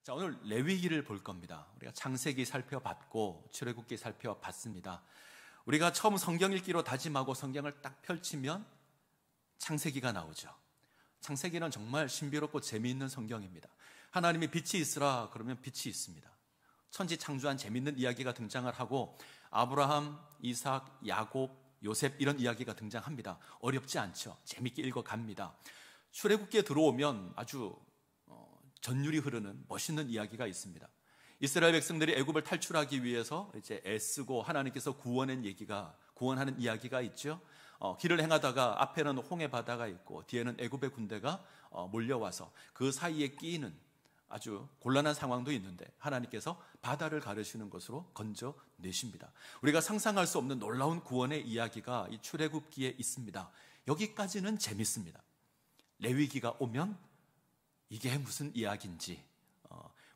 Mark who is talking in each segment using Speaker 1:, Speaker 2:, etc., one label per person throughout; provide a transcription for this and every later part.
Speaker 1: 자, 오늘 레위기를 볼 겁니다. 우리가 창세기 살펴봤고 출애굽기 살펴봤습니다. 우리가 처음 성경 읽기로 다짐하고 성경을 딱 펼치면 창세기가 나오죠. 창세기는 정말 신비롭고 재미있는 성경입니다. 하나님이 빛이 있으라 그러면 빛이 있습니다. 천지 창조한 재미있는 이야기가 등장을 하고 아브라함, 이삭, 야곱, 요셉 이런 이야기가 등장합니다. 어렵지 않죠. 재밌게 읽어갑니다. 출애굽기에 들어오면 아주 전율이 흐르는 멋있는 이야기가 있습니다. 이스라엘 백성들이 애굽을 탈출하기 위해서 이제 애쓰고 하나님께서 구원하는 이야기가 있죠. 길을 행하다가 앞에는 홍해 바다가 있고 뒤에는 애굽의 군대가 몰려와서 그 사이에 끼이는 아주 곤란한 상황도 있는데 하나님께서 바다를 가르시는 것으로 건져내십니다. 우리가 상상할 수 없는 놀라운 구원의 이야기가 이 출애굽기에 있습니다. 여기까지는 재밌습니다. 레위기가 오면 이게 무슨 이야기인지,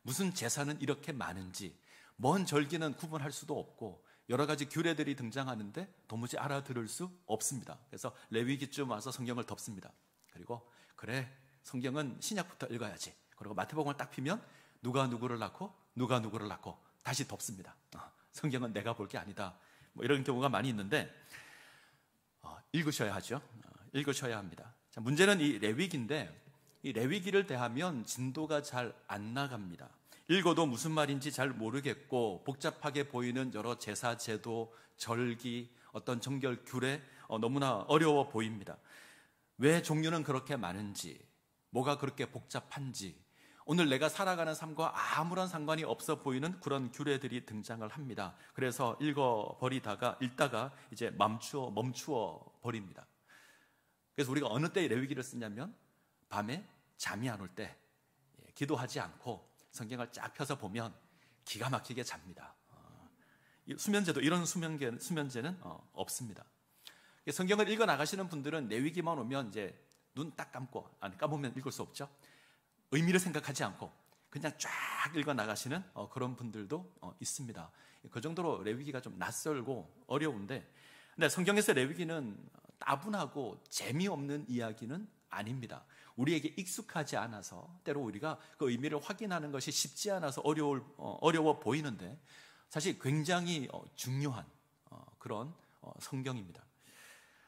Speaker 1: 무슨 제사는 이렇게 많은지, 먼 절기는 구분할 수도 없고 여러 가지 규례들이 등장하는데 도무지 알아들을 수 없습니다. 그래서 레위기쯤 와서 성경을 덮습니다. 그리고 그래, 성경은 신약부터 읽어야지. 그리고 마태복음을 딱 피면 누가 누구를 낳고 누가 누구를 낳고 다시 덮습니다. 성경은 내가 볼 게 아니다. 뭐 이런 경우가 많이 있는데 읽으셔야 하죠. 읽으셔야 합니다. 자, 문제는 이 레위기인데 이 레위기를 대하면 진도가 잘 안 나갑니다. 읽어도 무슨 말인지 잘 모르겠고 복잡하게 보이는 여러 제사, 제도, 절기, 어떤 정결 규례 너무나 어려워 보입니다. 왜 종류는 그렇게 많은지, 뭐가 그렇게 복잡한지, 오늘 내가 살아가는 삶과 아무런 상관이 없어 보이는 그런 규례들이 등장을 합니다. 그래서 읽다가 이제 멈추어 버립니다. 그래서 우리가 어느 때 레위기를 쓰냐면 밤에 잠이 안 올 때 기도하지 않고 성경을 쫙 펴서 보면 기가 막히게 잡니다. 수면제도 이런 수면제는 없습니다. 성경을 읽어 나가시는 분들은 레위기만 오면 이제 눈 딱 감으면 읽을 수 없죠. 의미를 생각하지 않고 그냥 쫙 읽어 나가시는 그런 분들도 있습니다. 그 정도로 레위기가 좀 낯설고 어려운데, 근데 성경에서 레위기는 따분하고 재미없는 이야기는 아닙니다. 우리에게 익숙하지 않아서 때로 우리가 그 의미를 확인하는 것이 쉽지 않아서 어려워 보이는데 사실 굉장히 중요한 그런 성경입니다.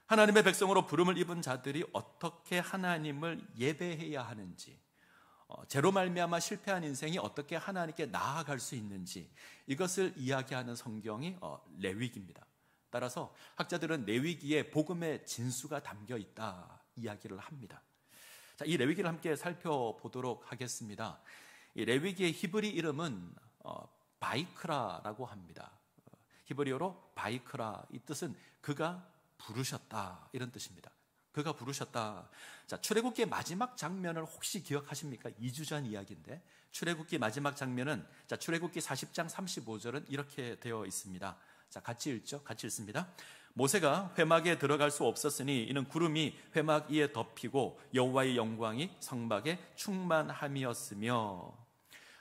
Speaker 1: 하나님의 백성으로 부름을 입은 자들이 어떻게 하나님을 예배해야 하는지, 죄로 말미암아 실패한 인생이 어떻게 하나님께 나아갈 수 있는지, 이것을 이야기하는 성경이 레위기입니다. 따라서 학자들은 레위기에 복음의 진수가 담겨 있다 이야기를 합니다. 자, 이 레위기를 함께 살펴보도록 하겠습니다. 이 레위기의 히브리 이름은 바이크라라고 합니다. 히브리어로 바이크라, 이 뜻은 그가 부르셨다 이런 뜻입니다. 그가 부르셨다. 자, 출애굽기의 마지막 장면을 혹시 기억하십니까? 2주 전 이야기인데 출애굽기 마지막 장면은 출애굽기 40장 35절은 이렇게 되어 있습니다. 자, 같이 읽죠. 같이 읽습니다. 모세가 회막에 들어갈 수 없었으니 이는 구름이 회막 위에 덮이고 여호와의 영광이 성막에 충만함이었으며.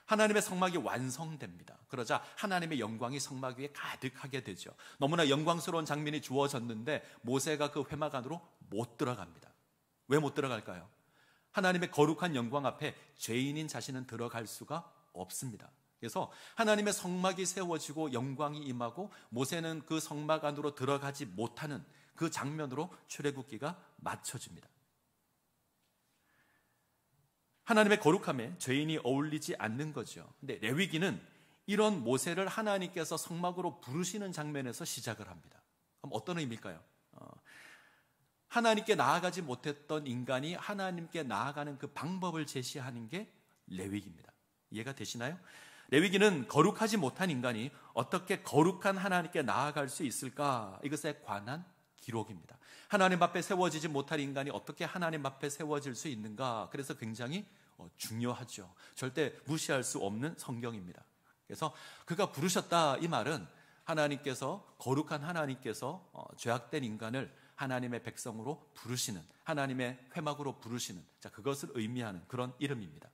Speaker 1: 하나님의 성막이 완성됩니다. 그러자 하나님의 영광이 성막 위에 가득하게 되죠. 너무나 영광스러운 장면이 주어졌는데 모세가 그 회막 안으로 못 들어갑니다. 왜 못 들어갈까요? 하나님의 거룩한 영광 앞에 죄인인 자신은 들어갈 수가 없습니다. 그래서 하나님의 성막이 세워지고 영광이 임하고 모세는 그 성막 안으로 들어가지 못하는 그 장면으로 출애굽기가 맞춰집니다. 하나님의 거룩함에 죄인이 어울리지 않는 거죠. 근데 레위기는 이런 모세를 하나님께서 성막으로 부르시는 장면에서 시작을 합니다. 그럼 어떤 의미일까요? 하나님께 나아가지 못했던 인간이 하나님께 나아가는 그 방법을 제시하는 게 레위기입니다. 이해가 되시나요? 레위기는 거룩하지 못한 인간이 어떻게 거룩한 하나님께 나아갈 수 있을까? 이것에 관한 기록입니다. 하나님 앞에 세워지지 못할 인간이 어떻게 하나님 앞에 세워질 수 있는가? 그래서 굉장히 중요하죠. 절대 무시할 수 없는 성경입니다. 그래서 그가 부르셨다 이 말은 하나님께서, 거룩한 하나님께서 죄악된 인간을 하나님의 백성으로 부르시는, 하나님의 회막으로 부르시는, 그것을 의미하는 그런 이름입니다.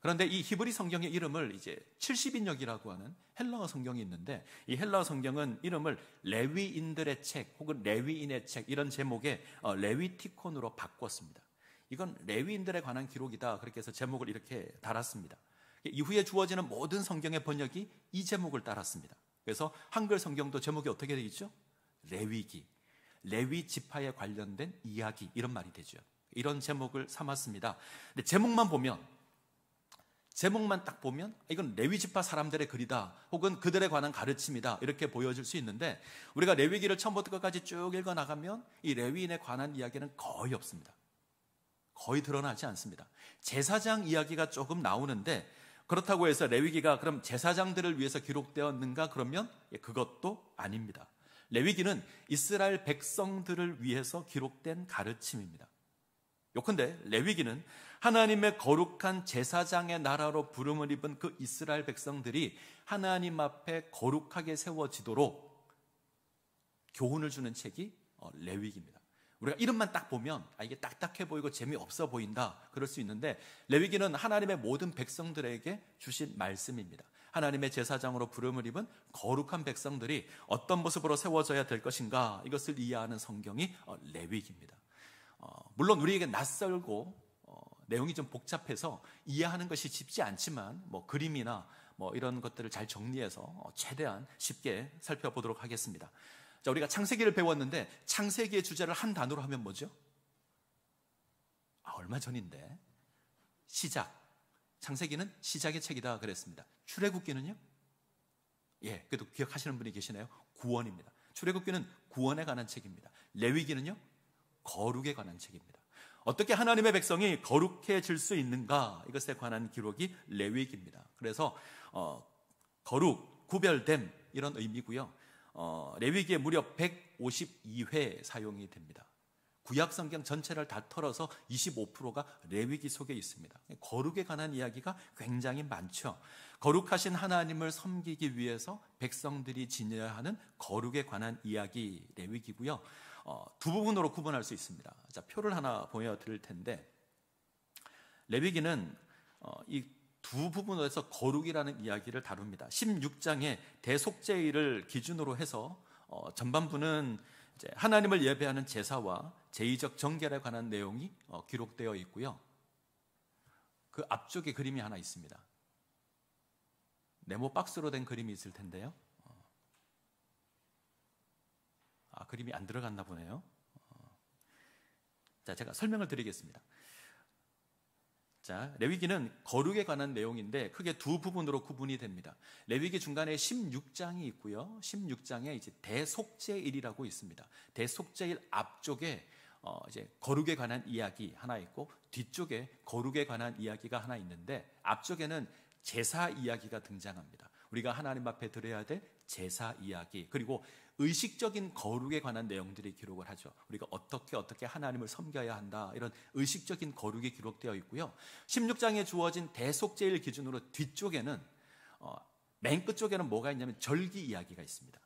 Speaker 1: 그런데 이 히브리 성경의 이름을 이제 70인역이라고 하는 헬라어 성경이 있는데 이 헬라어 성경은 이름을 레위인들의 책 혹은 레위인의 책 이런 제목의 레위티콘으로 바꿨습니다. 이건 레위인들에 관한 기록이다 그렇게 해서 제목을 이렇게 달았습니다. 이후에 주어지는 모든 성경의 번역이 이 제목을 따랐습니다. 그래서 한글 성경도 제목이 어떻게 되어 있죠? 레위기, 레위 지파에 관련된 이야기, 이런 말이 되죠. 이런 제목을 삼았습니다. 근데 제목만 딱 보면 이건 레위 지파 사람들의 글이다, 혹은 그들에 관한 가르침이다, 이렇게 보여질 수 있는데, 우리가 레위기를 처음부터 끝까지 쭉 읽어 나가면 이 레위인에 관한 이야기는 거의 없습니다. 거의 드러나지 않습니다. 제사장 이야기가 조금 나오는데, 그렇다고 해서 레위기가 그럼 제사장들을 위해서 기록되었는가? 그러면 그것도 아닙니다. 레위기는 이스라엘 백성들을 위해서 기록된 가르침입니다. 요컨대 레위기는 하나님의 거룩한 제사장의 나라로 부름을 입은 그 이스라엘 백성들이 하나님 앞에 거룩하게 세워지도록 교훈을 주는 책이 레위기입니다. 우리가 이름만 딱 보면 이게 딱딱해 보이고 재미없어 보인다, 그럴 수 있는데, 레위기는 하나님의 모든 백성들에게 주신 말씀입니다. 하나님의 제사장으로 부름을 입은 거룩한 백성들이 어떤 모습으로 세워져야 될 것인가, 이것을 이해하는 성경이 레위기입니다. 물론 우리에게 낯설고 내용이 좀 복잡해서 이해하는 것이 쉽지 않지만, 그림이나 이런 것들을 잘 정리해서 최대한 쉽게 살펴보도록 하겠습니다. 자, 우리가 창세기를 배웠는데 창세기의 주제를 한 단어로 하면 뭐죠? 얼마 전인데 시작. 창세기는 시작의 책이다 그랬습니다. 출애굽기는요? 그래도 기억하시는 분이 계시네요. 구원입니다. 출애굽기는 구원에 관한 책입니다. 레위기는요? 거룩에 관한 책입니다. 어떻게 하나님의 백성이 거룩해질 수 있는가, 이것에 관한 기록이 레위기입니다. 그래서 거룩, 구별됨, 이런 의미고요. 레위기에 무려 152회 사용이 됩니다. 구약 성경 전체를 다 털어서 25%가 레위기 속에 있습니다. 거룩에 관한 이야기가 굉장히 많죠. 거룩하신 하나님을 섬기기 위해서 백성들이 지녀야 하는 거룩에 관한 이야기, 레위기고요. 두 부분으로 구분할 수 있습니다. 자, 표를 하나 보여드릴 텐데, 레위기는 이 두 부분에서 거룩이라는 이야기를 다룹니다. 16장의 대속죄일을 기준으로 해서 전반부는 이제 하나님을 예배하는 제사와 제의적 정결에 관한 내용이 기록되어 있고요. 그 앞쪽에 그림이 하나 있습니다. 네모 박스로 된 그림이 있을 텐데요. 그림이 안 들어갔나 보네요. 자, 제가 설명을 드리겠습니다. 자, 레위기는 거룩에 관한 내용인데 크게 두 부분으로 구분이 됩니다. 레위기 중간에 16장이 있고요. 16장에 이제 대속죄일이라고 있습니다. 대속죄일 앞쪽에 이제 거룩에 관한 이야기 하나 있고, 뒤쪽에 거룩에 관한 이야기가 하나 있는데, 앞쪽에는 제사 이야기가 등장합니다. 우리가 하나님 앞에 드려야 될 제사 이야기, 그리고 의식적인 거룩에 관한 내용들이 기록을 하죠. 우리가 어떻게 하나님을 섬겨야 한다, 이런 의식적인 거룩이 기록되어 있고요. 16장에 주어진 대속죄일 기준으로 뒤쪽에는 맨 끝쪽에는 뭐가 있냐면 절기 이야기가 있습니다.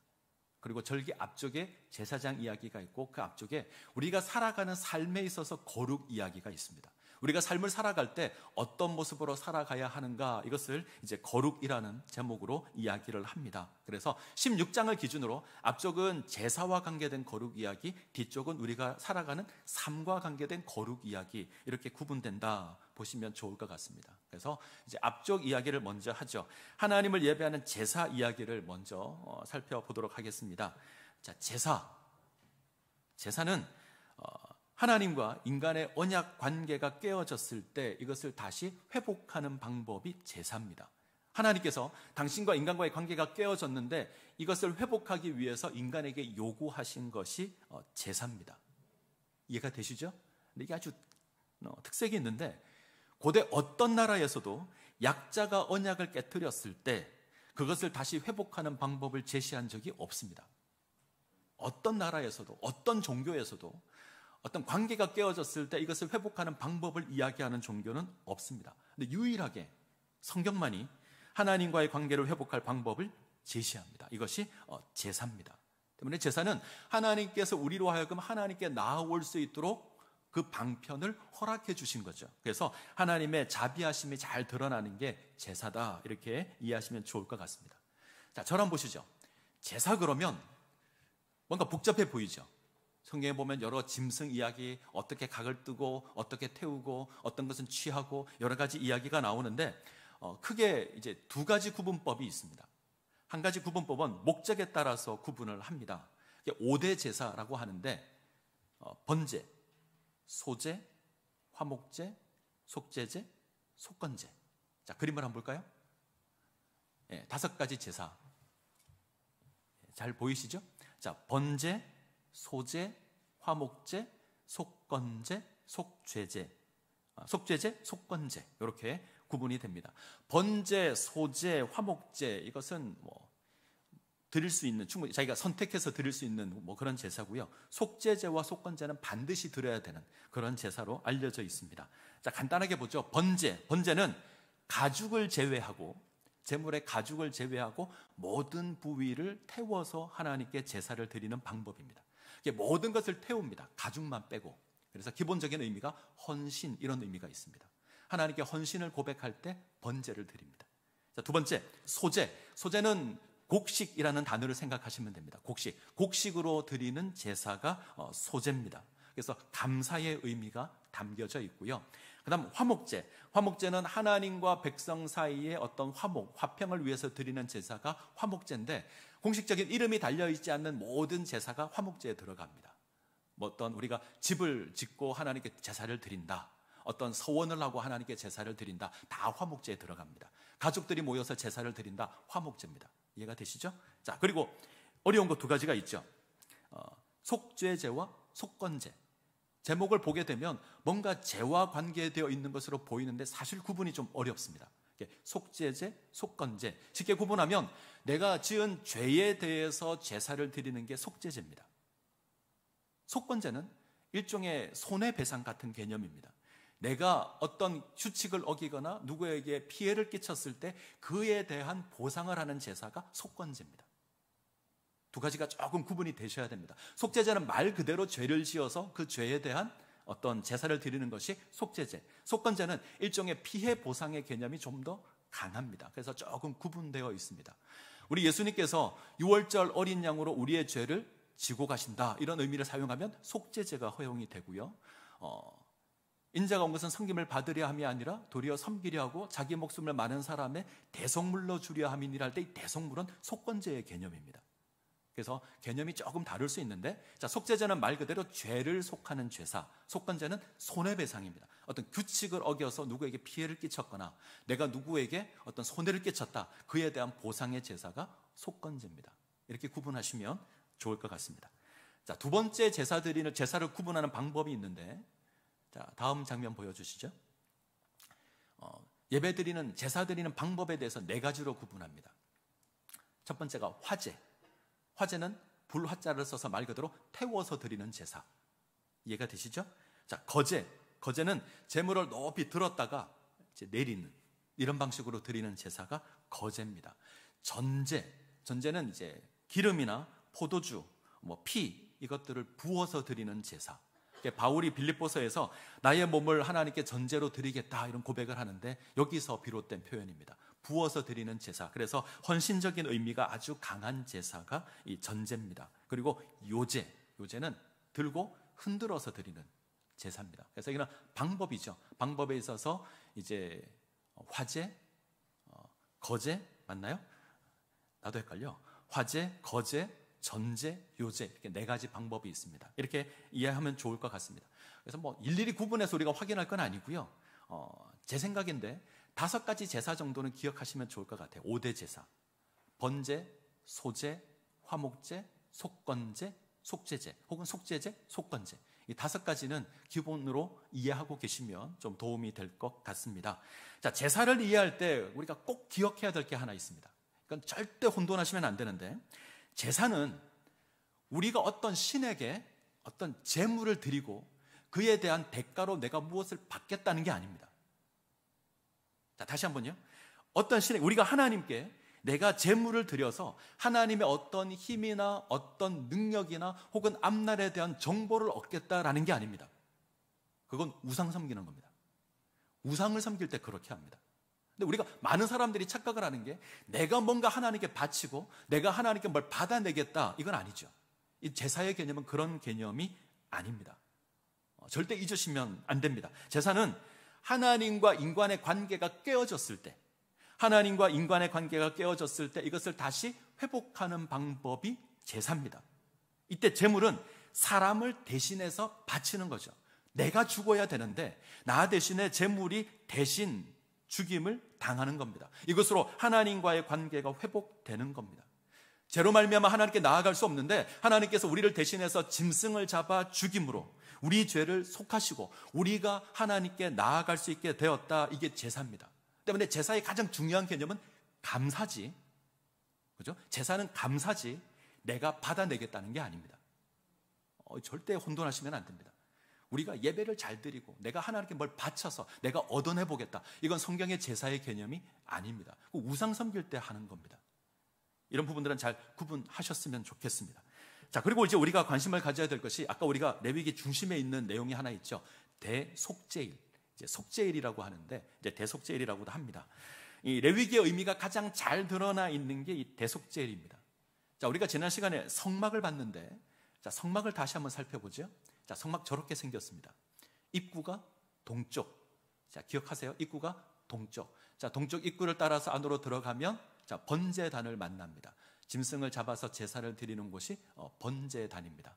Speaker 1: 그리고 절기 앞쪽에 제사장 이야기가 있고, 그 앞쪽에 우리가 살아가는 삶에 있어서 거룩 이야기가 있습니다. 우리가 삶을 살아갈 때 어떤 모습으로 살아가야 하는가, 이것을 이제 거룩이라는 제목으로 이야기를 합니다. 그래서 16장을 기준으로 앞쪽은 제사와 관계된 거룩 이야기, 뒤쪽은 우리가 살아가는 삶과 관계된 거룩 이야기, 이렇게 구분된다 보시면 좋을 것 같습니다. 그래서 이제 앞쪽 이야기를 먼저 하죠. 하나님을 예배하는 제사 이야기를 먼저 살펴보도록 하겠습니다. 자, 제사는 하나님과 인간의 언약 관계가 깨어졌을 때 이것을 다시 회복하는 방법이 제사입니다. 하나님께서 당신과 인간과의 관계가 깨어졌는데 이것을 회복하기 위해서 인간에게 요구하신 것이 제사입니다. 이해가 되시죠? 근데 이게 아주 특색이 있는데, 고대 어떤 나라에서도 약자가 언약을 깨뜨렸을 때 그것을 다시 회복하는 방법을 제시한 적이 없습니다. 어떤 나라에서도, 어떤 종교에서도 어떤 관계가 깨어졌을 때 이것을 회복하는 방법을 이야기하는 종교는 없습니다. 근데 유일하게 성경만이 하나님과의 관계를 회복할 방법을 제시합니다. 이것이 제사입니다. 때문에 제사는 하나님께서 우리로 하여금 하나님께 나아올 수 있도록 그 방편을 허락해 주신 거죠. 그래서 하나님의 자비하심이 잘 드러나는 게 제사다, 이렇게 이해하시면 좋을 것 같습니다. 자, 저를 보시죠. 제사 그러면 뭔가 복잡해 보이죠. 성경에 보면 여러 짐승 이야기, 어떻게 각을 뜨고 어떻게 태우고 어떤 것은 취하고 여러 가지 이야기가 나오는데, 크게 이제 두 가지 구분법이 있습니다. 한 가지 구분법은 목적에 따라서 구분을 합니다. 5대 제사라고 하는데 번제, 소제, 화목제, 속제제, 속건제. 자, 그림을 한번 볼까요? 5가지 제사. 잘 보이시죠? 자, 번제, 소제, 화목제, 속건제, 속죄제. 속죄제, 속건제. 이렇게 구분이 됩니다. 번제, 소제, 화목제 이것은 드릴 수 있는, 충분히 자기가 선택해서 드릴 수 있는 그런 제사고요. 속죄제와 속건제는 반드시 드려야 되는 그런 제사로 알려져 있습니다. 자, 간단하게 보죠. 번제는 가죽을 제외하고, 제물의 가죽을 제외하고 모든 부위를 태워서 하나님께 제사를 드리는 방법입니다. 모든 것을 태웁니다. 가죽만 빼고. 그래서 기본적인 의미가 헌신, 이런 의미가 있습니다. 하나님께 헌신을 고백할 때 번제를 드립니다. 자, 두 번째, 소제. 소제는 곡식이라는 단어를 생각하시면 됩니다. 곡식으로 드리는 제사가 소제입니다. 그래서 감사의 의미가 담겨져 있고요. 그 다음 화목제는 하나님과 백성 사이의 어떤 화평을 위해서 드리는 제사가 화목제인데, 공식적인 이름이 달려있지 않는 모든 제사가 화목제에 들어갑니다. 어떤 우리가 집을 짓고 하나님께 제사를 드린다, 어떤 서원을 하고 하나님께 제사를 드린다, 다 화목제에 들어갑니다. 가족들이 모여서 제사를 드린다, 화목제입니다. 이해가 되시죠? 자, 그리고 어려운 거 두 가지가 있죠. 속죄제와 속건제. 제목을 보게 되면 뭔가 죄와 관계되어 있는 것으로 보이는데 사실 구분이 좀 어렵습니다. 속죄제, 속건제. 쉽게 구분하면 내가 지은 죄에 대해서 제사를 드리는 게 속죄제입니다. 속건제는 일종의 손해배상 같은 개념입니다. 내가 어떤 규칙을 어기거나 누구에게 피해를 끼쳤을 때 그에 대한 보상을 하는 제사가 속건제입니다. 두 가지가 조금 구분이 되셔야 됩니다. 속죄제는 말 그대로 죄를 지어서 그 죄에 대한 어떤 제사를 드리는 것이 속죄제. 속건제는 일종의 피해 보상의 개념이 좀 더 강합니다. 그래서 조금 구분되어 있습니다. 우리 예수님께서 6월절 어린 양으로 우리의 죄를 지고 가신다, 이런 의미를 사용하면 속죄제가 허용이 되고요. 인자가 온 것은 섬김을 받으려 함이 아니라 도리어 섬기려 하고 자기 목숨을 많은 사람의 대속물로 주려 함이니라 할 때 이 대속물은 속건제의 개념입니다. 그래서 개념이 조금 다를 수 있는데, 자, 속죄제는 말 그대로 죄를 속하는 죄사, 속건제는 손해배상입니다. 어떤 규칙을 어겨서 누구에게 피해를 끼쳤거나 내가 누구에게 어떤 손해를 끼쳤다, 그에 대한 보상의 제사가 속건제입니다. 이렇게 구분하시면 좋을 것 같습니다. 자, 두 번째 제사를 구분하는 방법이 있는데, 자, 다음 장면 보여주시죠. 예배 드리는, 제사 드리는 방법에 대해서 4가지로 구분합니다. 첫 번째가 화제. 화제는 불화자를 써서 말 그대로 태워서 드리는 제사. 이해가 되시죠? 자, 거제는 제물을 높이 들었다가 이제 내리는, 이런 방식으로 드리는 제사가 거제입니다. 전제는 이제 기름이나 포도주, 피, 이것들을 부어서 드리는 제사. 바울이 빌립보서에서 나의 몸을 하나님께 전제로 드리겠다, 이런 고백을 하는데 여기서 비롯된 표현입니다. 부어서 드리는 제사. 그래서 헌신적인 의미가 아주 강한 제사가 이 전제입니다. 그리고 요제는 들고 흔들어서 드리는 제사입니다. 그래서 이거는 방법이죠. 방법에 있어서 이제 화제, 거제 맞나요? 나도 헷갈려. 화제, 거제, 전제, 요제, 이렇게 4가지 방법이 있습니다. 이렇게 이해하면 좋을 것 같습니다. 그래서 일일이 구분해서 우리가 확인할 건 아니고요. 제 생각인데 5가지 제사 정도는 기억하시면 좋을 것 같아요. 5대 제사. 번제, 소제, 화목제, 속건제, 속죄제, 혹은 속죄제, 속건제. 이 5가지는 기본으로 이해하고 계시면 좀 도움이 될 것 같습니다. 자, 제사를 이해할 때 우리가 꼭 기억해야 될 게 하나 있습니다. 이건 절대 혼돈하시면 안 되는데, 제사는 우리가 어떤 신에게 어떤 제물을 드리고 그에 대한 대가로 내가 무엇을 받겠다는 게 아닙니다. 자, 다시 한번요. 어떤 신에게, 우리가 하나님께 내가 제물을 드려서 하나님의 어떤 힘이나 어떤 능력이나 혹은 앞날에 대한 정보를 얻겠다라는 게 아닙니다. 그건 우상 섬기는 겁니다. 우상을 섬길 때 그렇게 합니다. 근데 우리가 많은 사람들이 착각을 하는 게 내가 뭔가 하나님께 바치고 내가 하나님께 뭘 받아내겠다, 이건 아니죠. 이 제사의 개념은 그런 개념이 아닙니다. 절대 잊으시면 안 됩니다. 제사는 하나님과 인간의 관계가 깨어졌을 때, 하나님과 인간의 관계가 깨어졌을 때 이것을 다시 회복하는 방법이 제사입니다. 이때 제물은 사람을 대신해서 바치는 거죠. 내가 죽어야 되는데 나 대신에 제물이 대신 죽임을 당하는 겁니다. 이것으로 하나님과의 관계가 회복되는 겁니다. 죄로 말미암아 하나님께 나아갈 수 없는데 하나님께서 우리를 대신해서 짐승을 잡아 죽임으로 우리 죄를 속하시고 우리가 하나님께 나아갈 수 있게 되었다. 이게 제사입니다. 때문에 제사의 가장 중요한 개념은 감사지. 그죠? 제사는 감사지 내가 받아내겠다는 게 아닙니다. 절대 혼돈하시면 안 됩니다. 우리가 예배를 잘 드리고 내가 하나님께 뭘 바쳐서 내가 얻어내보겠다. 이건 성경의 제사의 개념이 아닙니다. 우상 섬길 때 하는 겁니다. 이런 부분들은 잘 구분하셨으면 좋겠습니다. 자, 그리고 이제 우리가 관심을 가져야 될 것이 아까 우리가 레위기 중심에 있는 내용이 하나 있죠. 대속죄일. 이제 속죄일이라고 하는데 이제 대속죄일이라고도 합니다. 이 레위기의 의미가 가장 잘 드러나 있는 게 이 대속죄일입니다. 자, 우리가 지난 시간에 성막을 봤는데 자, 성막을 다시 한번 살펴보죠. 자, 성막 저렇게 생겼습니다. 입구가 동쪽. 자, 기억하세요. 입구가 동쪽. 자, 동쪽 입구를 따라서 안으로 들어가면 자, 번제단을 만납니다. 짐승을 잡아서 제사를 드리는 곳이 번제단입니다.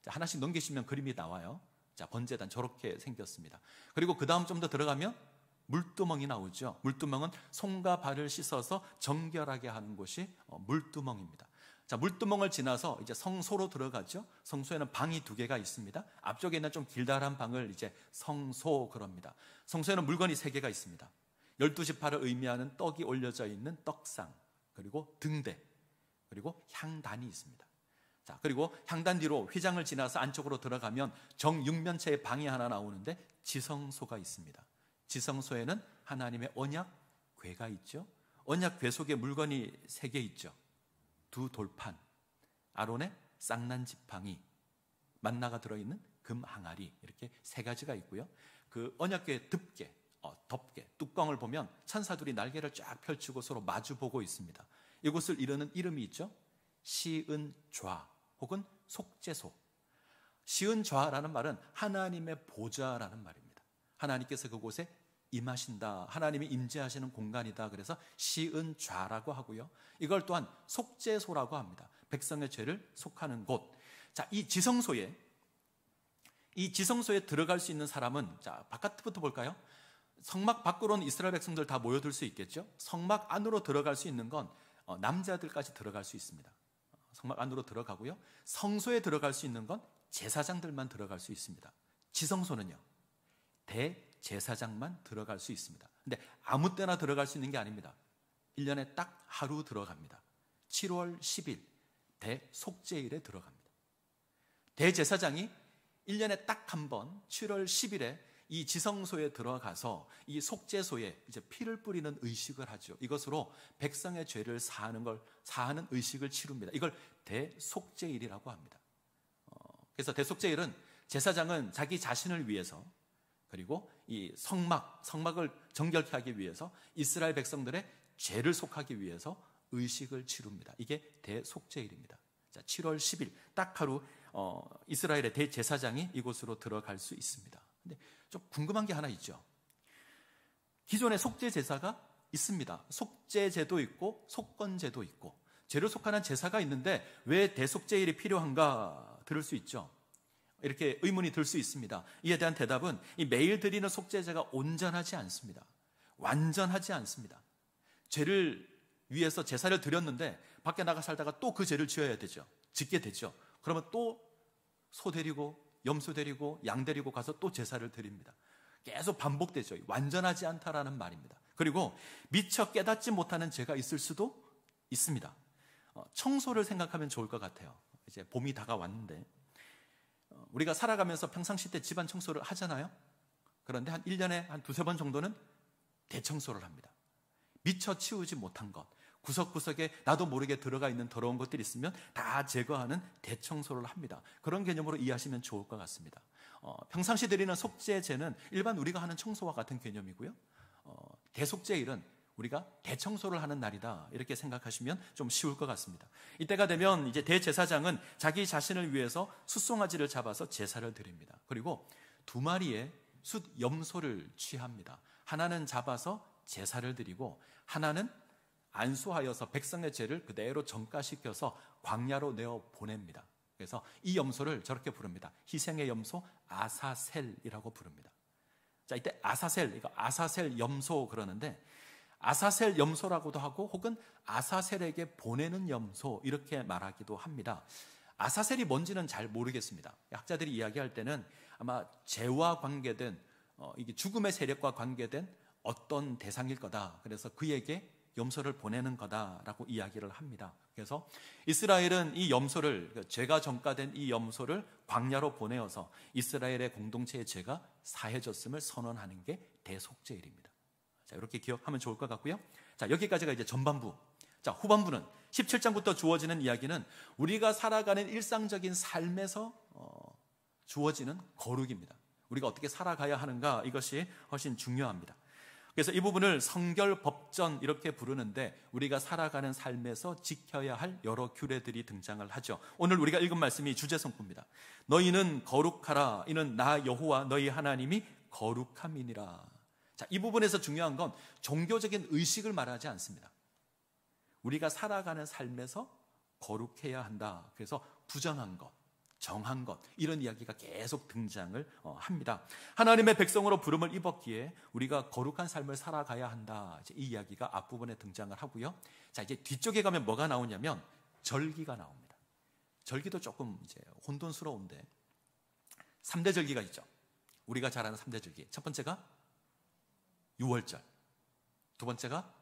Speaker 1: 자, 하나씩 넘기시면 그림이 나와요. 자, 번제단 저렇게 생겼습니다. 그리고 그 다음 좀 더 들어가면 물두멍이 나오죠. 물두멍은 손과 발을 씻어서 정결하게 하는 곳이 물두멍입니다. 자, 물두멍을 지나서 이제 성소로 들어가죠. 성소에는 방이 2개가 있습니다. 앞쪽에 있는 좀 길다란 방을 이제 성소 그럽니다. 성소에는 물건이 3개가 있습니다. 12지파를 의미하는 떡이 올려져 있는 떡상, 그리고 등대, 그리고 향단이 있습니다. 자, 그리고 향단 뒤로 휘장을 지나서 안쪽으로 들어가면 정육면체의 방이 하나 나오는데 지성소가 있습니다. 지성소에는 하나님의 언약궤가 있죠. 언약궤 속에 물건이 3개 있죠. 2 돌판, 아론의 쌍난 지팡이, 만나가 들어있는 금 항아리, 이렇게 3가지가 있고요. 그 언약궤의 덮개, 뚜껑을 보면 천사들이 날개를 쫙 펼치고 서로 마주보고 있습니다. 이곳을 이르는 이름이 있죠. 시은좌 혹은 속죄소. 시은좌라는 말은 하나님의 보좌라는 말입니다. 하나님께서 그곳에 임하신다, 하나님이 임재하시는 공간이다. 그래서 시은좌라고 하고요. 이걸 또한 속죄소라고 합니다. 백성의 죄를 속하는 곳. 자, 이 지성소에 들어갈 수 있는 사람은 자, 바깥부터 볼까요? 성막 밖으로는 이스라엘 백성들 다 모여들 수 있겠죠. 성막 안으로 들어갈 수 있는 건 남자들까지 들어갈 수 있습니다. 성막 안으로 들어가고요. 성소에 들어갈 수 있는 건 제사장들만 들어갈 수 있습니다. 지성소는요, 대제사장만 들어갈 수 있습니다. 근데 아무 때나 들어갈 수 있는 게 아닙니다. 1년에 딱 하루 들어갑니다. 7월 10일 대속죄일에 들어갑니다. 대제사장이 1년에 딱 한 번 7월 10일에 이 지성소에 들어가서 이 속죄소에 이제 피를 뿌리는 의식을 하죠. 이것으로 백성의 죄를 사하는 의식을 치룹니다. 이걸 대속죄일이라고 합니다. 그래서 대속죄일은 제사장은 자기 자신을 위해서, 그리고 이 성막을 정결케 하기 위해서, 이스라엘 백성들의 죄를 속하기 위해서 의식을 치룹니다. 이게 대속죄일입니다. 자, 7월 10일 딱 하루 이스라엘의 대제사장이 이곳으로 들어갈 수 있습니다. 근데 좀 궁금한 게 하나 있죠. 기존에 속죄 제사가 있습니다. 속죄제도 있고 속건제도 있고 죄를 속하는 제사가 있는데 왜 대속죄일이 필요한가 들을 수 있죠. 이렇게 의문이 들 수 있습니다. 이에 대한 대답은 이 매일 드리는 속죄제가 온전하지 않습니다. 완전하지 않습니다. 죄를 위해서 제사를 드렸는데 밖에 나가 살다가 또 그 죄를 짓게 되죠. 그러면 또 소 데리고 염소 데리고 양 데리고 가서 또 제사를 드립니다. 계속 반복되죠. 완전하지 않다라는 말입니다. 그리고 미처 깨닫지 못하는 죄가 있을 수도 있습니다. 청소를 생각하면 좋을 것 같아요. 이제 봄이 다가왔는데 우리가 살아가면서 평상시 때 집안 청소를 하잖아요. 그런데 한 1년에 한 2-3번 정도는 대청소를 합니다. 미처 치우지 못한 것, 구석구석에 나도 모르게 들어가 있는 더러운 것들이 있으면 다 제거하는 대청소를 합니다. 그런 개념으로 이해하시면 좋을 것 같습니다. 평상시 드리는 속죄제는 일반 우리가 하는 청소와 같은 개념이고요. 대속죄일은 우리가 대청소를 하는 날이다, 이렇게 생각하시면 좀 쉬울 것 같습니다. 이때가 되면 이제 대제사장은 자기 자신을 위해서 숫송아지를 잡아서 제사를 드립니다. 그리고 2마리의 숫 염소를 취합니다. 하나는 잡아서 제사를 드리고 하나는 안수하여서 백성의 죄를 그대로 전가시켜서 광야로 내어 보냅니다. 그래서 이 염소를 저렇게 부릅니다. 희생의 염소 아사셀이라고 부릅니다. 자, 이때 아사셀, 이거 아사셀 염소 그러는데, 아사셀 염소라고도 하고 혹은 아사셀에게 보내는 염소 이렇게 말하기도 합니다. 아사셀이 뭔지는 잘 모르겠습니다. 학자들이 이야기할 때는 아마 죄와 관계된 이게 죽음의 세력과 관계된 어떤 대상일 거다. 그래서 그에게 염소를 보내는 거다라고 이야기를 합니다. 그래서 이스라엘은 이 염소를, 죄가 전가된 이 염소를 광야로 보내어서 이스라엘의 공동체의 죄가 사해졌음을 선언하는 게 대속죄일입니다. 자, 이렇게 기억하면 좋을 것 같고요. 자, 여기까지가 이제 전반부. 자, 후반부는 17장부터 주어지는 이야기는 우리가 살아가는 일상적인 삶에서 주어지는 거룩입니다. 우리가 어떻게 살아가야 하는가, 이것이 훨씬 중요합니다. 그래서 이 부분을 성결법전 이렇게 부르는데, 우리가 살아가는 삶에서 지켜야 할 여러 규례들이 등장을 하죠. 오늘 우리가 읽은 말씀이 주제성구입니다. 너희는 거룩하라. 이는 나 여호와 너희 하나님이 거룩함이니라. 자, 이 부분에서 중요한 건 종교적인 의식을 말하지 않습니다. 우리가 살아가는 삶에서 거룩해야 한다. 그래서 부정한 것, 정한 것, 이런 이야기가 계속 등장을 합니다. 하나님의 백성으로 부름을 입었기에 우리가 거룩한 삶을 살아가야 한다. 이제 이 이야기가 앞부분에 등장을 하고요. 자, 이제 뒤쪽에 가면 뭐가 나오냐면 절기가 나옵니다. 절기도 조금 이제 혼돈스러운데 3대 절기가 있죠. 우리가 잘 아는 3대 절기. 첫 번째가 유월절, 두 번째가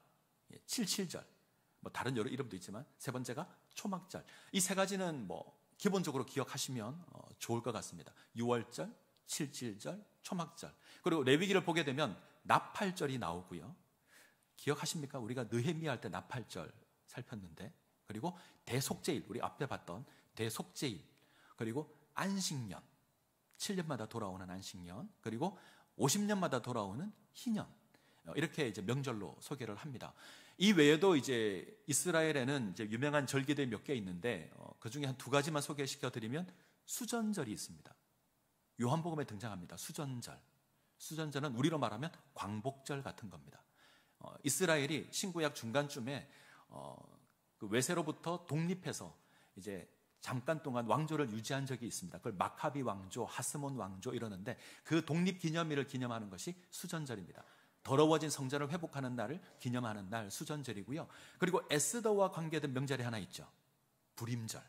Speaker 1: 칠칠절, 뭐 다른 여러 이름도 있지만 세 번째가 초막절. 이 세 가지는 뭐 기본적으로 기억하시면 좋을 것 같습니다. 유월절, 칠칠절, 초막절. 그리고 레위기를 보게 되면 나팔절이 나오고요. 기억하십니까? 우리가 느헤미야 할 때 나팔절 살폈는데, 그리고 대속죄일, 우리 앞에 봤던 대속죄일, 그리고 안식년, 7년마다 돌아오는 안식년, 그리고 50년마다 돌아오는 희년, 이렇게 이제 명절로 소개를 합니다. 이 외에도 이제 이스라엘에는 이제 유명한 절기들이 몇 개 있는데 그 중에 한 두 가지만 소개시켜 드리면 수전절이 있습니다. 요한복음에 등장합니다. 수전절. 수전절은 우리로 말하면 광복절 같은 겁니다. 이스라엘이 신구약 중간쯤에 그 외세로부터 독립해서 이제 잠깐 동안 왕조를 유지한 적이 있습니다. 그걸 마카비 왕조, 하스몬 왕조 이러는데, 그 독립 기념일을 기념하는 것이 수전절입니다. 더러워진 성전을 회복하는 날을 기념하는 날, 수전절이고요. 그리고 에스더와 관계된 명절이 하나 있죠. 부림절.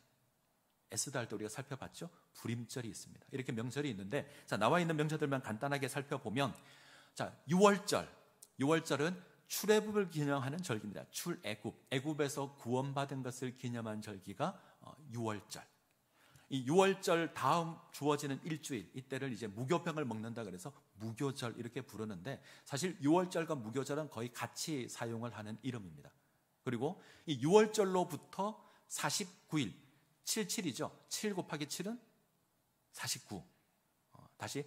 Speaker 1: 에스더 할 때 우리가 살펴봤죠. 부림절이 있습니다. 이렇게 명절이 있는데, 자, 나와 있는 명절들만 간단하게 살펴보면, 자, 유월절. 유월절은 출애굽을 기념하는 절기입니다. 출애굽. 애굽에서 구원받은 것을 기념한 절기가 유월절. 이 유월절 다음 주어지는 일주일, 이때를 이제 무교병을 먹는다 그래서 무교절 이렇게 부르는데, 사실 유월절과 무교절은 거의 같이 사용을 하는 이름입니다. 그리고 이 유월절로부터 49일, 77이죠. 7 곱하기 7은 49. 다시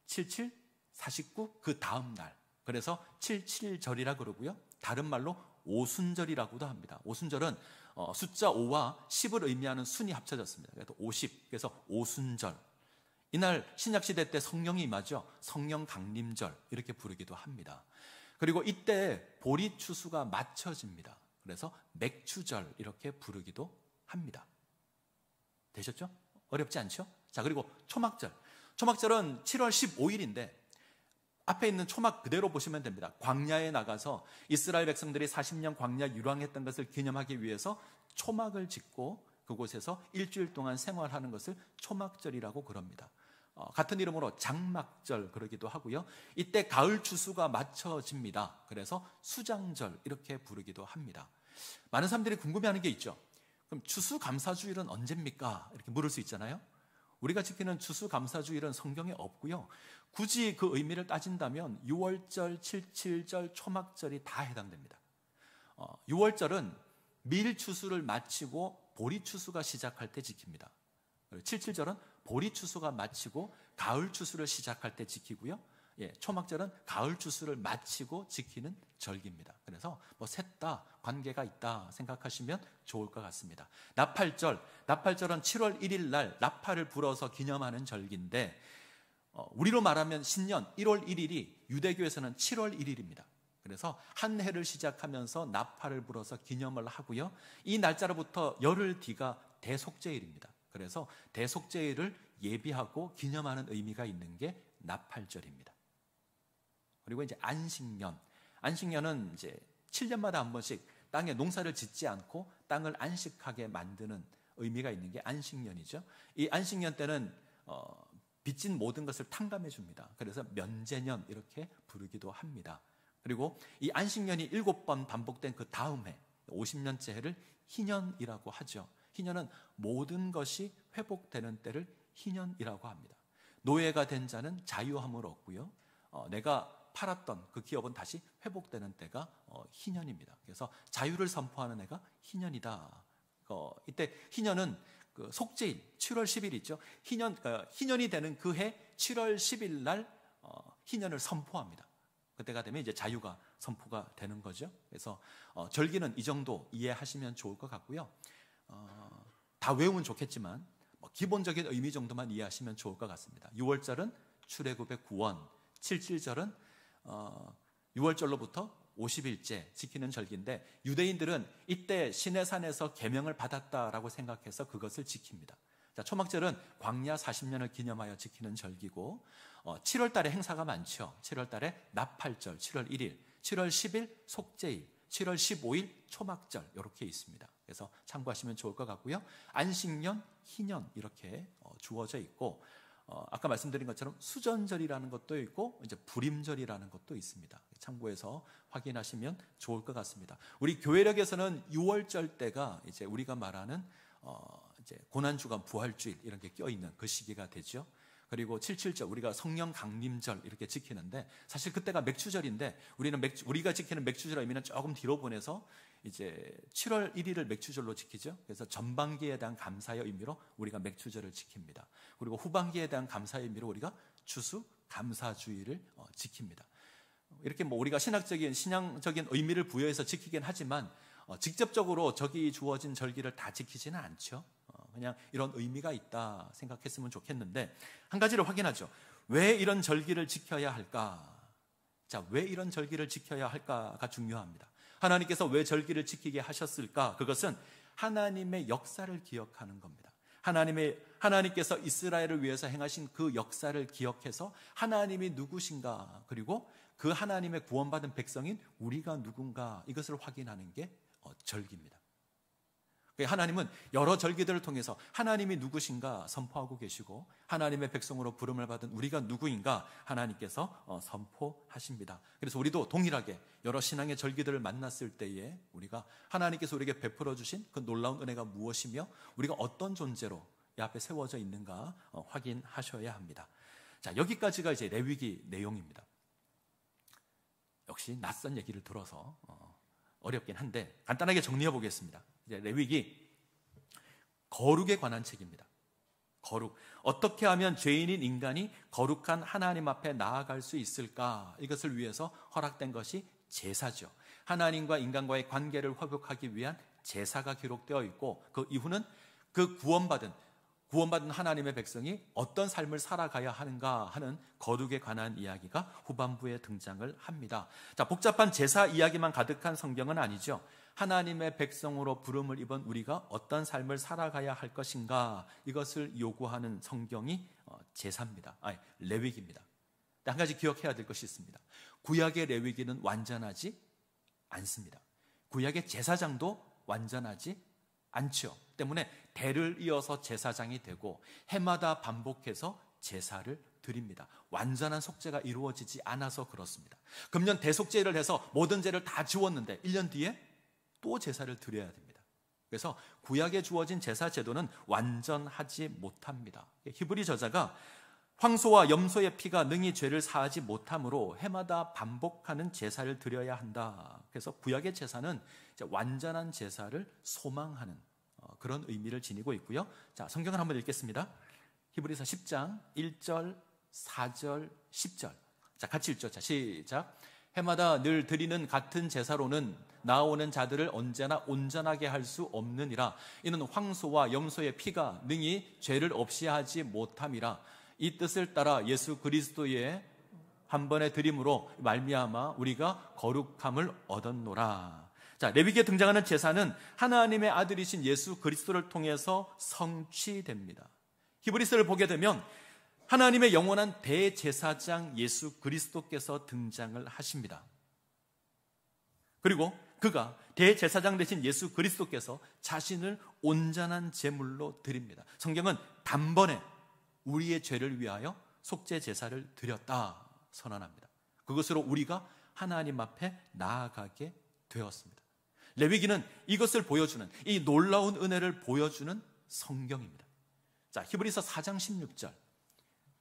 Speaker 1: 77, 49, 그 다음 날. 그래서 77절이라 그러고요. 다른 말로 오순절이라고도 합니다. 오순절은 숫자 5와 10을 의미하는 순이 합쳐졌습니다. 그래서 50, 그래서 오순절. 이날 신약시대 때 성령이 임하죠. 성령 강림절 이렇게 부르기도 합니다. 그리고 이때 보리추수가 맞춰집니다. 그래서 맥추절 이렇게 부르기도 합니다. 되셨죠? 어렵지 않죠? 자, 그리고 초막절. 초막절은 7월 15일인데 앞에 있는 초막 그대로 보시면 됩니다. 광야에 나가서 이스라엘 백성들이 40년 광야 유랑했던 것을 기념하기 위해서 초막을 짓고 그곳에서 일주일 동안 생활하는 것을 초막절이라고 그럽니다. 같은 이름으로 장막절 그러기도 하고요. 이때 가을 추수가 맞춰집니다. 그래서 수장절 이렇게 부르기도 합니다. 많은 사람들이 궁금해하는 게 있죠. 그럼 추수감사주일은 언제입니까? 이렇게 물을 수 있잖아요. 우리가 지키는 추수감사주일은 성경에 없고요. 굳이 그 의미를 따진다면 6월절, 77절, 초막절이 다 해당됩니다. 6월절은 밀추수를 마치고 보리추수가 시작할 때 지킵니다. 77절은 보리추수가 마치고 가을추수를 시작할 때 지키고요. 초막절은 가을추수를 마치고 지키는 절기입니다. 그래서 뭐 셋 다 관계가 있다 생각하시면 좋을 것 같습니다. 나팔절은 7월 1일 날 나팔을 불어서 기념하는 절기인데, 우리로 말하면 신년 1월 1일이 유대교에서는 7월 1일입니다. 그래서 한 해를 시작하면서 나팔을 불어서 기념을 하고요. 이 날짜로부터 열흘 뒤가 대속죄일입니다. 그래서 대속죄일을 예비하고 기념하는 의미가 있는 게 나팔절입니다. 그리고 이제 안식년. 안식년은 이제 7년마다 한 번씩 땅에 농사를 짓지 않고 땅을 안식하게 만드는 의미가 있는 게 안식년이죠. 이 안식년 때는 빚진 모든 것을 탕감해 줍니다. 그래서 면제년 이렇게 부르기도 합니다. 그리고 이 안식년이 7번 반복된 그 다음 해 50년째 해를 희년이라고 하죠. 희년은 모든 것이 회복되는 때를 희년이라고 합니다. 노예가 된 자는 자유함을 얻고요. 내가 팔았던 그 기업은 다시 회복되는 때가 희년입니다. 그래서 자유를 선포하는 해가 희년이다. 이때 희년은 그 속죄일 7월 10일 있죠. 희년이 되는 그 해 7월 10일 날 희년을 선포합니다. 그때가 되면 이제 자유가 선포가 되는 거죠. 그래서 절기는 이 정도 이해하시면 좋을 것 같고요. 다 외우면 좋겠지만 기본적인 의미 정도만 이해하시면 좋을 것 같습니다. 6월절은 출애굽의 구원, 7.7절은 6월절로부터 50일째 지키는 절기인데 유대인들은 이때 시내산에서 계명을 받았다라고 생각해서 그것을 지킵니다. 자, 초막절은 광야 40년을 기념하여 지키는 절기고 7월 달에 행사가 많죠. 7월 달에 나팔절 7월 1일, 7월 10일 속죄일, 7월 15일 초막절 이렇게 있습니다. 그래서 참고하시면 좋을 것 같고요. 안식년, 희년 이렇게 주어져 있고 아까 말씀드린 것처럼 수전절이라는 것도 있고 이제 불임절이라는 것도 있습니다. 참고해서 확인하시면 좋을 것 같습니다. 우리 교회력에서는 6월절 때가 이제 우리가 말하는 이제 고난주간 부활주일 이런 게 껴 있는 그 시기가 되죠. 그리고 7.7절 우리가 성령 강림절 이렇게 지키는데 사실 그때가 맥주절인데 우리가 지키는 맥주절 의미는 조금 뒤로 보내서 이제 7월 1일을 맥주절로 지키죠. 그래서 전반기에 대한 감사의 의미로 우리가 맥주절을 지킵니다. 그리고 후반기에 대한 감사의 의미로 우리가 추수 감사주의를 지킵니다. 이렇게 우리가 신앙적인 의미를 부여해서 지키긴 하지만 직접적으로 저기 주어진 절기를 다 지키지는 않죠. 그냥 이런 의미가 있다 생각했으면 좋겠는데 한 가지를 확인하죠. 왜 이런 절기를 지켜야 할까? 자, 왜 이런 절기를 지켜야 할까가 중요합니다. 하나님께서 왜 절기를 지키게 하셨을까? 그것은 하나님의 역사를 기억하는 겁니다. 하나님께서 이스라엘을 위해서 행하신 그 역사를 기억해서 하나님이 누구신가, 그리고 그 하나님의 구원받은 백성인 우리가 누군가, 이것을 확인하는 게 절기입니다. 하나님은 여러 절기들을 통해서 하나님이 누구신가 선포하고 계시고 하나님의 백성으로 부름을 받은 우리가 누구인가 하나님께서 선포하십니다. 그래서 우리도 동일하게 여러 신앙의 절기들을 만났을 때에 우리가 하나님께서 우리에게 베풀어 주신 그 놀라운 은혜가 무엇이며 우리가 어떤 존재로 이 앞에 세워져 있는가 확인하셔야 합니다. 자, 여기까지가 이제 레위기 내용입니다. 역시 낯선 얘기를 들어서 어렵긴 한데 간단하게 정리해 보겠습니다. 이제 레위기 거룩에 관한 책입니다. 거룩. 어떻게 하면 죄인인 인간이 거룩한 하나님 앞에 나아갈 수 있을까? 이것을 위해서 허락된 것이 제사죠. 하나님과 인간과의 관계를 회복하기 위한 제사가 기록되어 있고 그 이후는 그 구원받은 하나님의 백성이 어떤 삶을 살아가야 하는가 하는 거룩에 관한 이야기가 후반부에 등장을 합니다. 자, 복잡한 제사 이야기만 가득한 성경은 아니죠. 하나님의 백성으로 부름을 입은 우리가 어떤 삶을 살아가야 할 것인가, 이것을 요구하는 성경이 제사입니다. 레위기입니다. 한 가지 기억해야 될 것이 있습니다. 구약의 레위기는 완전하지 않습니다. 구약의 제사장도 완전하지 않죠. 때문에 대를 이어서 제사장이 되고 해마다 반복해서 제사를 드립니다. 완전한 속죄가 이루어지지 않아서 그렇습니다. 금년 대속죄를 해서 모든 죄를 다 지웠는데 1년 뒤에 또 제사를 드려야 됩니다. 그래서 구약에 주어진 제사 제도는 완전하지 못합니다. 히브리 저자가 황소와 염소의 피가 능히 죄를 사하지 못하므로 해마다 반복하는 제사를 드려야 한다. 그래서 구약의 제사는 완전한 제사를 소망하는 그런 의미를 지니고 있고요. 자, 성경을 한번 읽겠습니다. 히브리서 10장 1절, 4절, 10절. 자, 같이 읽죠. 자, 시작. 해마다 늘 드리는 같은 제사로는 나오는 자들을 언제나 온전하게 할 수 없느니라. 이는 황소와 염소의 피가 능히 죄를 없이 하지 못함이라. 이 뜻을 따라 예수 그리스도의 한 번의 드림으로 말미암아 우리가 거룩함을 얻었노라. 자, 레위기에 등장하는 제사는 하나님의 아들이신 예수 그리스도를 통해서 성취됩니다. 히브리서를 보게 되면 하나님의 영원한 대제사장 예수 그리스도께서 등장을 하십니다. 그리고 그가 대제사장 되신 예수 그리스도께서 자신을 온전한 제물로 드립니다. 성경은 단번에 우리의 죄를 위하여 속죄 제사를 드렸다 선언합니다. 그것으로 우리가 하나님 앞에 나아가게 되었습니다. 레위기는 이것을 보여주는, 이 놀라운 은혜를 보여주는 성경입니다. 자, 히브리서 4장 16절,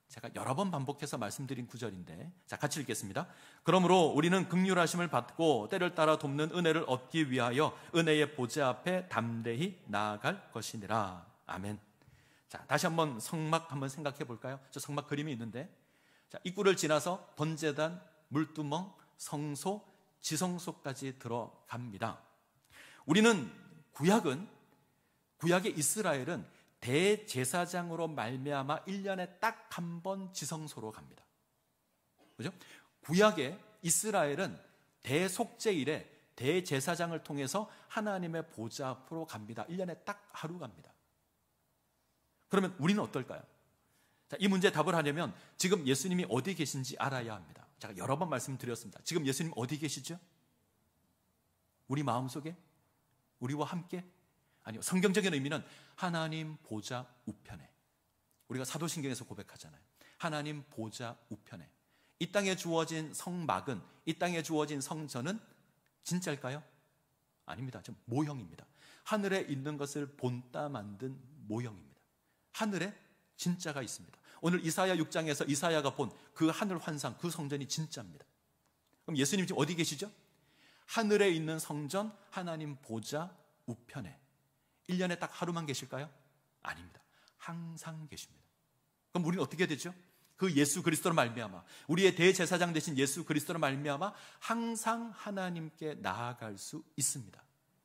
Speaker 1: 제가 여러 번 반복해서 말씀드린 구절인데, 자, 같이 읽겠습니다. 그러므로 우리는 긍휼하심을 받고 때를 따라 돕는 은혜를 얻기 위하여 은혜의 보좌 앞에 담대히 나아갈 것이니라. 아멘. 자, 다시 한번 성막 한번 생각해 볼까요? 저 성막 그림이 있는데, 자, 입구를 지나서 번제단, 물두멍, 성소, 지성소까지 들어갑니다. 우리는 구약의 이스라엘은 대제사장으로 말미암아 1년에 딱 한 번 지성소로 갑니다. 그죠? 구약의 이스라엘은 대속죄일에 대제사장을 통해서 하나님의 보좌 앞으로 갑니다. 1년에 딱 하루 갑니다. 그러면 우리는 어떨까요? 자, 이 문제에 답을 하려면 지금 예수님이 어디 계신지 알아야 합니다. 제가 여러 번 말씀드렸습니다. 지금 예수님 어디 계시죠? 우리 마음속에? 우리와 함께? 아니요, 성경적인 의미는 하나님 보좌 우편에. 우리가 사도신경에서 고백하잖아요. 하나님 보좌 우편에. 이 땅에 주어진 성막은, 이 땅에 주어진 성전은 진짜일까요? 아닙니다. 좀 모형입니다. 하늘에 있는 것을 본따 만든 모형입니다. 하늘에 진짜가 있습니다. 오늘 이사야 6장에서 이사야가 본 그 하늘 환상, 그 성전이 진짜입니다. 그럼 예수님 지금 어디 계시죠? 하늘에 있는 성전, 하나님 보좌 우편에. 1년에 딱 하루만 계실까요? 아닙니다. 항상 계십니다. 그럼 우리는 어떻게 되죠? 그 예수 그리스도로 말미암아, 우리의 대제사장 되신 예수 그리스도로 말미암아 항상 하나님께 나아갈 수 있습니다.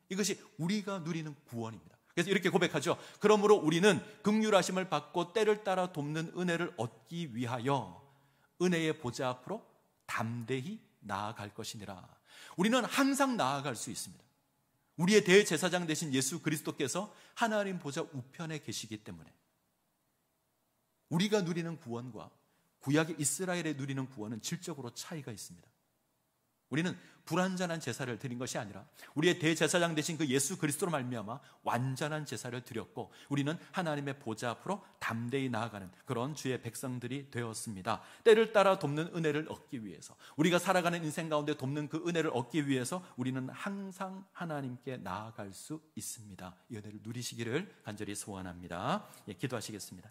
Speaker 1: 이것이 우리가 누리는 구원입니다. 그래서 이렇게 고백하죠. 그러므로 우리는 긍휼하심을 받고 때를 따라 돕는 은혜를 얻기 위하여 은혜의 보좌 앞으로 담대히 나아갈 것이니라. 우리는 항상 나아갈 수 있습니다. 우리의 대제사장 되신 예수 그리스도께서 하나님 보좌 우편에 계시기 때문에 우리가 누리는 구원과 구약의 이스라엘에 누리는 구원은 질적으로 차이가 있습니다. 우리는 불완전한 제사를 드린 것이 아니라 우리의 대제사장 되신 그 예수 그리스도로 말미암아 완전한 제사를 드렸고 우리는 하나님의 보좌 앞으로 담대히 나아가는 그런 주의 백성들이 되었습니다. 때를 따라 돕는 은혜를 얻기 위해서, 우리가 살아가는 인생 가운데 돕는 그 은혜를 얻기 위해서 우리는 항상 하나님께 나아갈 수 있습니다. 이 은혜를 누리시기를 간절히 소원합니다. 예, 기도하시겠습니다.